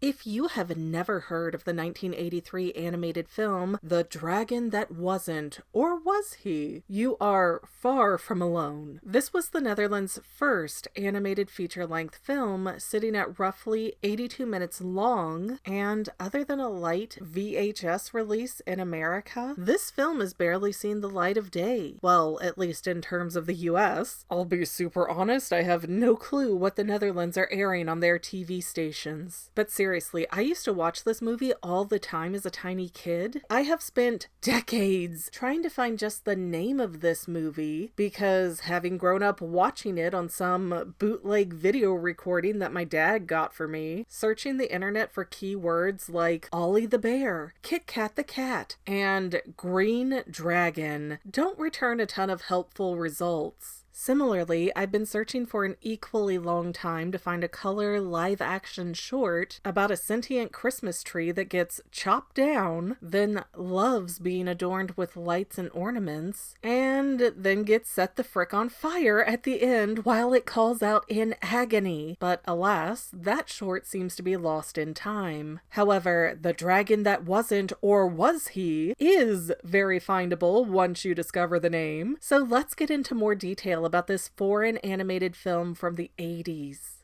If you have never heard of the 1983 animated film, The Dragon That Wasn't, or Was He? You are far from alone. This was the Netherlands' first animated feature-length film, sitting at roughly 82 minutes long, and other than a light VHS release in America, this film has barely seen the light of day. Well, at least in terms of the US. I'll be super honest, I have no clue what the Netherlands are airing on their TV stations. But seriously, I used to watch this movie all the time as a tiny kid. I have spent decades trying to find just the name of this movie because having grown up watching it on some bootleg video recording that my dad got for me, searching the internet for keywords like Ollie the Bear, Kit Kat the Cat, and Green Dragon don't return a ton of helpful results. Similarly, I've been searching for an equally long time to find a color live-action short about a sentient Christmas tree that gets chopped down, then loves being adorned with lights and ornaments, and then gets set the frick on fire at the end while it calls out in agony. But alas, that short seems to be lost in time. However, The Dragon That Wasn't, or Was He, is very findable once you discover the name. So let's get into more detail about this foreign animated film from the 80s.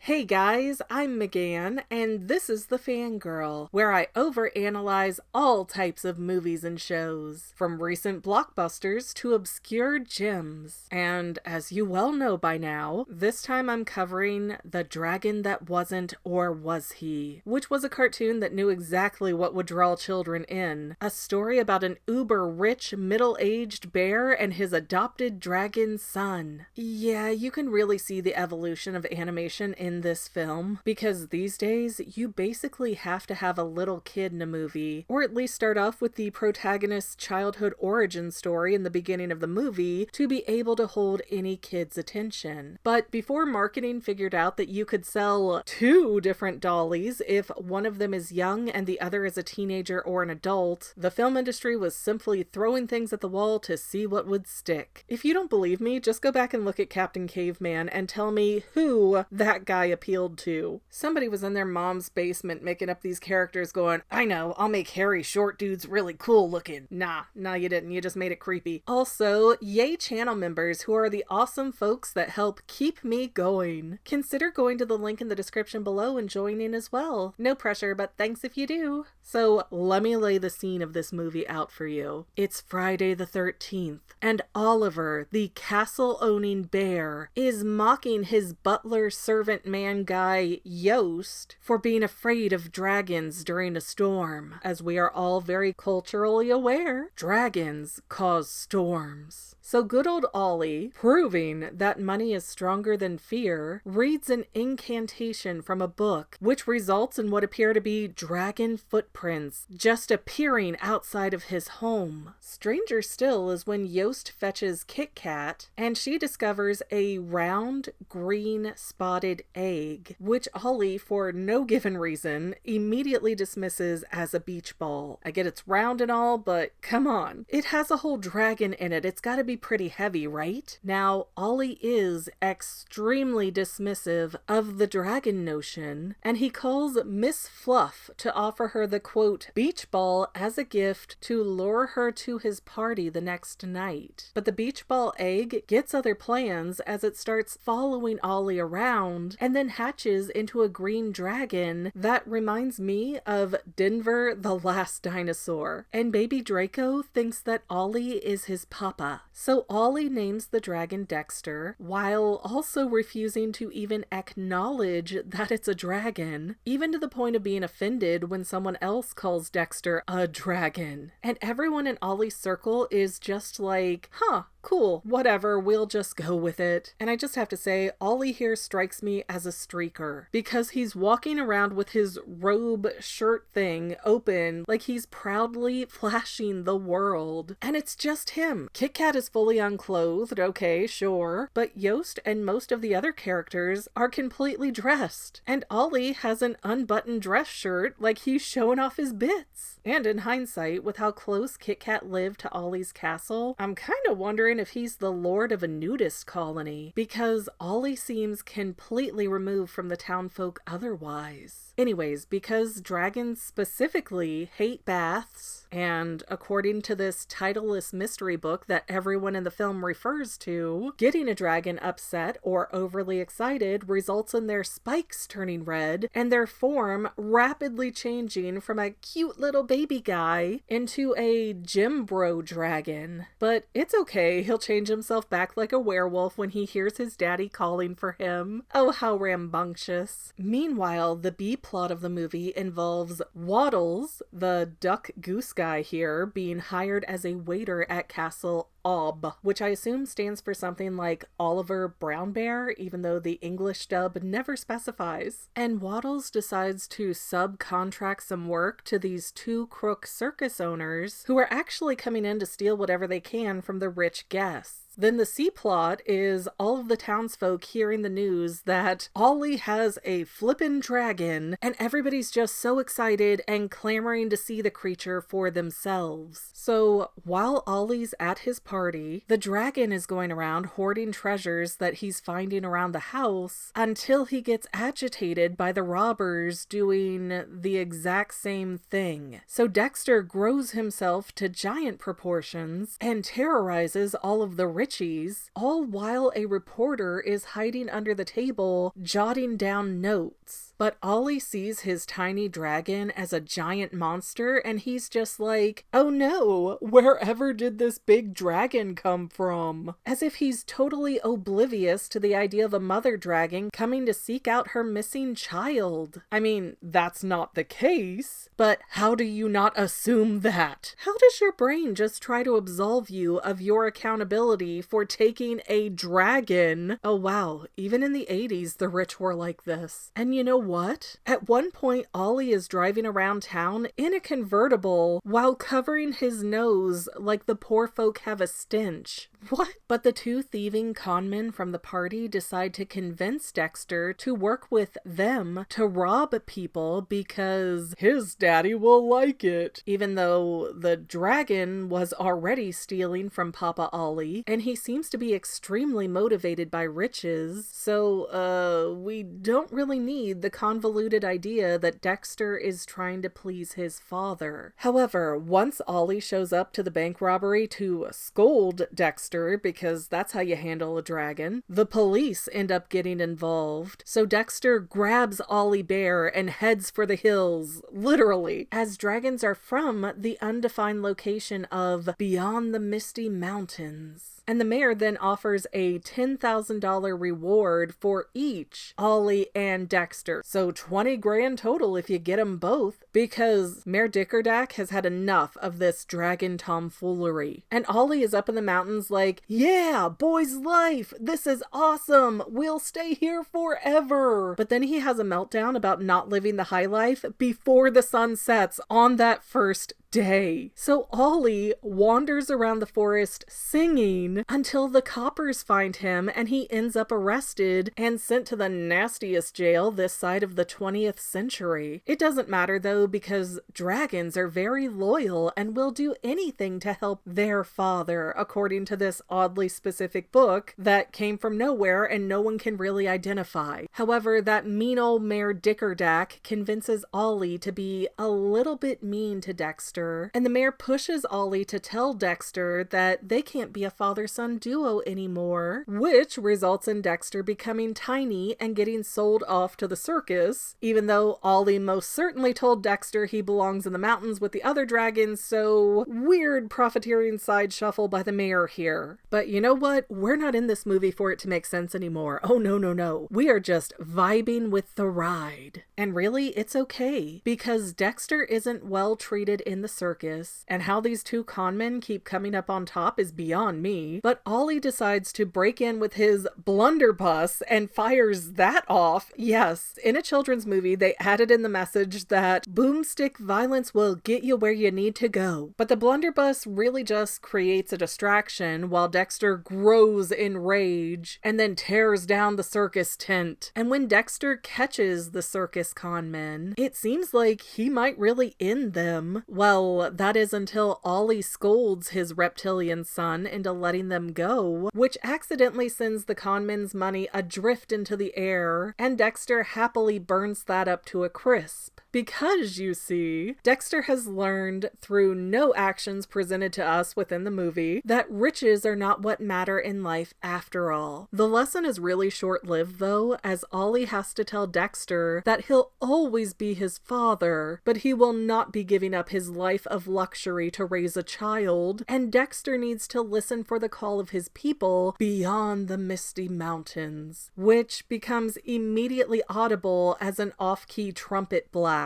Hey guys, I'm Megan, and this is The Fangirl, where I overanalyze all types of movies and shows, from recent blockbusters to obscure gems. And as you well know by now, this time I'm covering The Dragon That Wasn't, or Was He? Which was a cartoon that knew exactly what would draw children in. A story about an uber-rich, middle-aged bear and his adopted dragon son. Yeah, you can really see the evolution of animation in this film, because these days you basically have to have a little kid in a movie, or at least start off with the protagonist's childhood origin story in the beginning of the movie to be able to hold any kid's attention. But before marketing figured out that you could sell two different dollies if one of them is young and the other is a teenager or an adult, the film industry was simply throwing things at the wall to see what would stick. If you don't believe me, just go back and look at Captain Caveman and tell me who that guy appealed to. Somebody was in their mom's basement making up these characters going, I know, I'll make hairy short dudes really cool looking. Nah, you didn't. You just made it creepy. Also, yay channel members who are the awesome folks that help keep me going. Consider going to the link in the description below and joining as well. No pressure, but thanks if you do. So let me lay the scene of this movie out for you. It's Friday the 13th, and Oliver, the castle-owning bear, is mocking his butler servant man guy, Yost, for being afraid of dragons during a storm. As we are all very culturally aware, dragons cause storms. So good old Ollie, proving that money is stronger than fear, reads an incantation from a book, which results in what appear to be dragon footprints just appearing outside of his home. Stranger still is when Yost fetches Kit Kat, and she discovers a round, green, spotted egg, which Ollie, for no given reason, immediately dismisses as a beach ball. I get it's round and all, but come on. It has a whole dragon in it. It's gotta be pretty heavy, right? Now, Ollie is extremely dismissive of the dragon notion, and he calls Miss Fluff to offer her the quote, beach ball as a gift to lure her to his party the next night. But the beach ball egg gets other plans as it starts following Ollie around and then hatches into a green dragon that reminds me of Denver the Last Dinosaur. And baby Draco thinks that Ollie is his papa. So Ollie names the dragon Dexter, while also refusing to even acknowledge that it's a dragon, even to the point of being offended when someone else calls Dexter a dragon. And everyone in Ollie's circle is just like, huh, cool, whatever, we'll just go with it. And I just have to say, Ollie here strikes me as a streaker, because he's walking around with his robe shirt thing open like he's proudly flashing the world. And it's just him. Kit Kat is fully unclothed, okay, sure, but Yost and most of the other characters are completely dressed. And Ollie has an unbuttoned dress shirt like he's showing off his bits. And in hindsight, with how close Kit Kat lived to Ollie's castle, I'm kind of wondering wondering if he's the lord of a nudist colony, because Ollie seems completely removed from the townfolk otherwise. Anyways, because dragons specifically hate baths, and according to this titleless mystery book that everyone in the film refers to, getting a dragon upset or overly excited results in their spikes turning red and their form rapidly changing from a cute little baby guy into a gym bro dragon. But it's okay, he'll change himself back like a werewolf when he hears his daddy calling for him. Oh, how rambunctious. Meanwhile, the B plot of the movie involves Waddles, the duck goose guy here, being hired as a waiter at Castle Ob, which I assume stands for something like Oliver Brown Bear, even though the English dub never specifies. And Waddles decides to subcontract some work to these two crook circus owners who are actually coming in to steal whatever they can from the rich guests. Then the C plot is all of the townsfolk hearing the news that Ollie has a flippin' dragon, and everybody's just so excited and clamoring to see the creature for themselves. So while Ollie's at his party, the dragon is going around hoarding treasures that he's finding around the house until he gets agitated by the robbers doing the exact same thing. So Dexter grows himself to giant proportions and terrorizes all of the Richies, all while a reporter is hiding under the table jotting down notes. But Ollie sees his tiny dragon as a giant monster, and he's just like, oh no, wherever did this big dragon come from? As if he's totally oblivious to the idea of a mother dragon coming to seek out her missing child. I mean, that's not the case, but how do you not assume that? How does your brain just try to absolve you of your accountability for taking a dragon? Oh wow, even in the 80s, the rich were like this. And you know what? At one point, Ollie is driving around town in a convertible while covering his nose like the poor folk have a stench. What? But the two thieving conmen from the party decide to convince Dexter to work with them to rob people because his daddy will like it. Even though the dragon was already stealing from Papa Ollie, and he seems to be extremely motivated by riches, so we don't really need the convoluted idea that Dexter is trying to please his father. However, once Ollie shows up to the bank robbery to scold Dexter, because that's how you handle a dragon, the police end up getting involved. So Dexter grabs Ollie Bear and heads for the hills, literally, as dragons are from the undefined location of beyond the misty mountains. And the mayor then offers a $10,000 reward for each Ollie and Dexter. So 20 grand total if you get them both, because Mayor Dickerdack has had enough of this dragon tomfoolery. And Ollie is up in the mountains like, yeah, boy's life, this is awesome, we'll stay here forever. But then he has a meltdown about not living the high life before the sun sets on that first day. So Ollie wanders around the forest singing until the coppers find him, and he ends up arrested and sent to the nastiest jail this side of the 20th century. It doesn't matter though, because dragons are very loyal and will do anything to help their father, according to this oddly specific book that came from nowhere and no one can really identify. However, that mean old Mayor Dickerdack convinces Ollie to be a little bit mean to Dexter, and the mayor pushes Ollie to tell Dexter that they can't be a father-son duo anymore, which results in Dexter becoming tiny and getting sold off to the circus, even though Ollie most certainly told Dexter he belongs in the mountains with the other dragons, so weird profiteering side shuffle by the mayor here. But you know what? We're not in this movie for it to make sense anymore. Oh no, no, no. We are just vibing with the ride. And really, it's okay, because Dexter isn't well treated in the circus, and how these two conmen keep coming up on top is beyond me, but Ollie decides to break in with his blunderbuss and fires that off. Yes, in a children's movie, they added in the message that boomstick violence will get you where you need to go. But the blunderbuss really just creates a distraction while Dexter grows in rage and then tears down the circus tent. And when Dexter catches the circus conmen, it seems like he might really end them, while Well, that is until Ollie scolds his reptilian son into letting them go, which accidentally sends the conmen's money adrift into the air, and Dexter happily burns that up to a crisp. Because, you see, Dexter has learned through no actions presented to us within the movie that riches are not what matter in life after all. The lesson is really short-lived though, as Ollie has to tell Dexter that he'll always be his father, but he will not be giving up his life of luxury to raise a child, and Dexter needs to listen for the call of his people beyond the misty mountains, which becomes immediately audible as an off-key trumpet blast.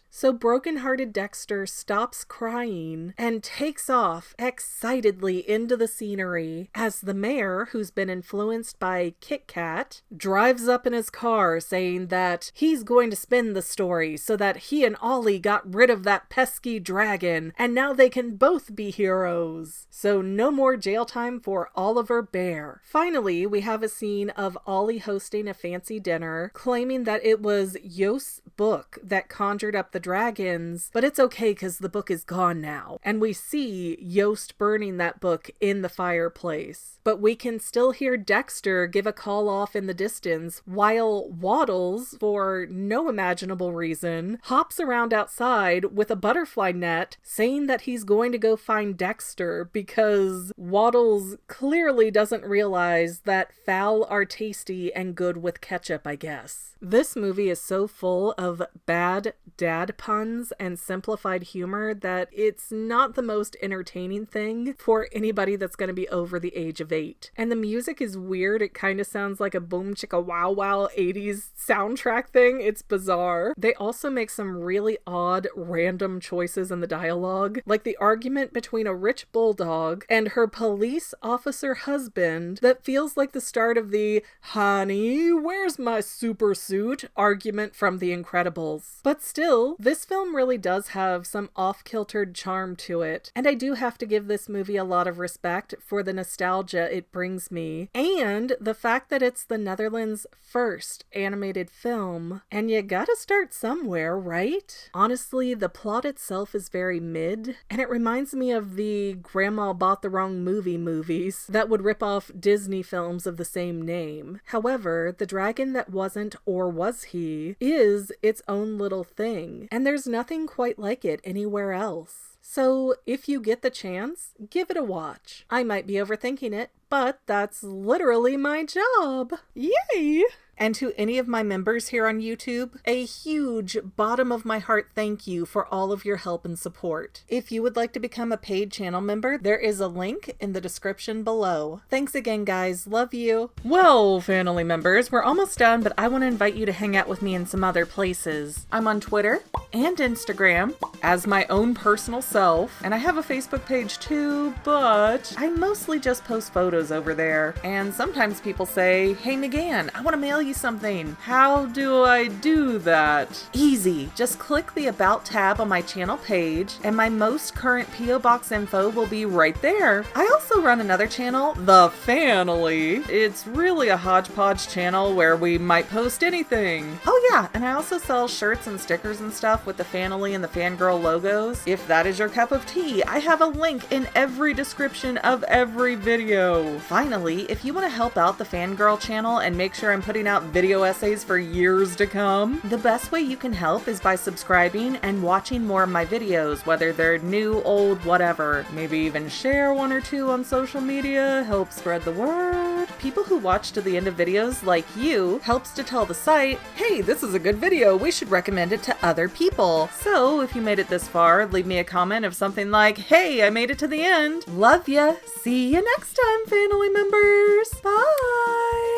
So broken-hearted Dexter stops crying and takes off excitedly into the scenery as the mayor, who's been influenced by Kit Kat, drives up in his car saying that he's going to spin the story so that he and Ollie got rid of that pesky dragon and now they can both be heroes. So no more jail time for Oliver Bear. Finally, we have a scene of Ollie hosting a fancy dinner, claiming that it was Yost's book that conjured up the dragons, but it's okay because the book is gone now. And we see Yost burning that book in the fireplace. But we can still hear Dexter give a call off in the distance while Waddles, for no imaginable reason, hops around outside with a butterfly net saying that he's going to go find Dexter because Waddles clearly doesn't realize that foul are tasty and good with ketchup, I guess. This movie is so full of bad dad puns and simplified humor that it's not the most entertaining thing for anybody that's going to be over the age of 8. And the music is weird. It kind of sounds like a boom chicka wow wow 80s soundtrack thing. It's bizarre. They also make some really odd random choices in the dialogue, like the argument between a rich bulldog and her police officer husband that feels like the start of the "Honey, where's my super suit?" argument from The Incredibles. But still, this film really does have some off-kiltered charm to it, and I do have to give this movie a lot of respect for the nostalgia it brings me, and the fact that it's the Netherlands' first animated film, and you gotta start somewhere, right? Honestly, the plot itself is very mid, and it reminds me of the Grandma Bought the Wrong Movie movies that would rip off Disney films of the same name. However, the dragon that wasn't, or was he, is its own little thing, and there's nothing quite like it anywhere else. So if you get the chance, give it a watch. I might be overthinking it, but that's literally my job. Yay! And to any of my members here on YouTube, a huge bottom of my heart thank you for all of your help and support. If you would like to become a paid channel member, there is a link in the description below. Thanks again, guys. Love you. Well, family members, we're almost done, but I want to invite you to hang out with me in some other places. I'm on Twitter and Instagram as my own personal self, and I have a Facebook page too, but I mostly just post photos over there. And sometimes people say, "Hey, McGann, I want to mail you something. How do I do that?" Easy. Just click the About tab on my channel page, and my most current P.O. Box info will be right there. I also run another channel, The Family. It's really a hodgepodge channel where we might post anything. Oh yeah, and I also sell shirts and stickers and stuff with the Family and the Fangirl logos. If that is your cup of tea, I have a link in every description of every video. Finally, if you want to help out the Fangirl channel and make sure I'm putting out video essays for years to come, the best way you can help is by subscribing and watching more of my videos, whether they're new, old, whatever. Maybe even share one or two on social media, help spread the word. People who watch to the end of videos, like you, helps to tell the site, hey, this is a good video, we should recommend it to other people. So if you made it this far, leave me a comment of something like, hey, I made it to the end. Love ya. See you next time, family members. Bye.